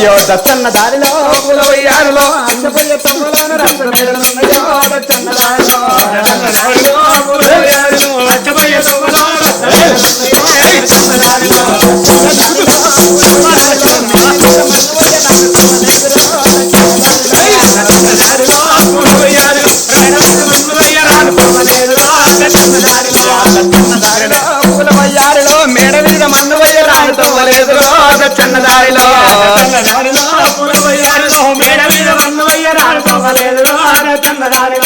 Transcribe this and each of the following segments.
దచ్చన్న దారిలో పూల వయ్యారులో అచ్చపోయే తమ్ములను రచ్చన్నాయో దచ్చన్న దారిలో పూల వయ్యారులో మేడ మీద మన్ను వయ్య రాడుతో వలేదులో దచ్చన్న దారిలో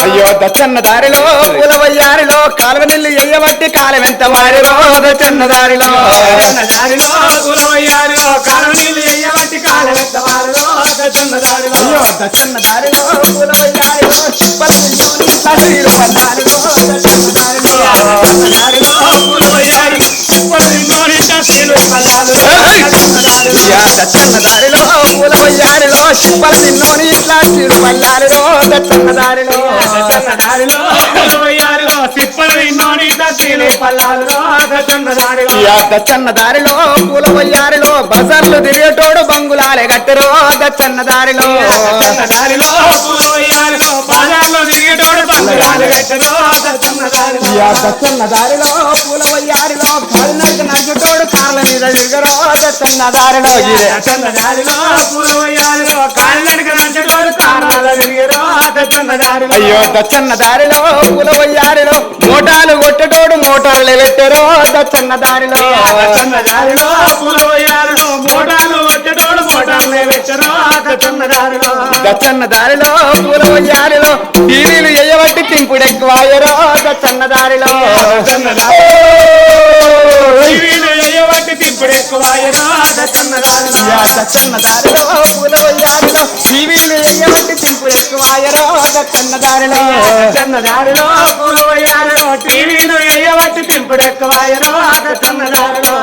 అయ్యో దచ్చన్న దారిలో పూల వయ్యారిలో కాలువ నీళ్ళు ఎయ్యబట్టి కాలం ఎంత వారిలో దచ్చన్న దారిలో అయ్యో దచ్చన్న దారిలో పూల వయ్యారిలో దచ్చన్న దారిలో పూల వయ్యారిలో శిప్పల తిన్నోని ఇట్లా చీరు పల్లారిలో దచ్చన్న దారిలో దచ్చన్న దారిలో పూల వయ్యారిలో బజార్లు తిరిగేటోడు బంగులాలే గట్టెరో దచ్చన్న దారిలో దచ్చన్న దారిలో పూల వయ్యారిలో కాలినడక నడిచేటోడు కార్ల మీద తిరగరో దచ్చన్న దారిలో అయ్యో దచ్చన్న దారిలో పూల వయ్యారిలో మోటార్లు కొట్టేటోడు మోటార్లు పెట్టారో దచ్చన్న దారిలో దచ్చన్న దారిలో పూల వయ్యారిలో టీవీలు ఎయ్యబట్టి తింపుడు ఎక్కువాయరో దచ్చన్న దారిలో దచ్చన్న దారిలో పూల వయ్యారిలో టీవీలు ఎయ్యబట్టి తింపుడు ఎక్కువాయరో దచ్చన్న దారిలో పూల వయ్యారిలో టీవీలు ఎయ్యబట్టి తింపుడు ఎక్కువాయరో దచ్చన్న దారిలో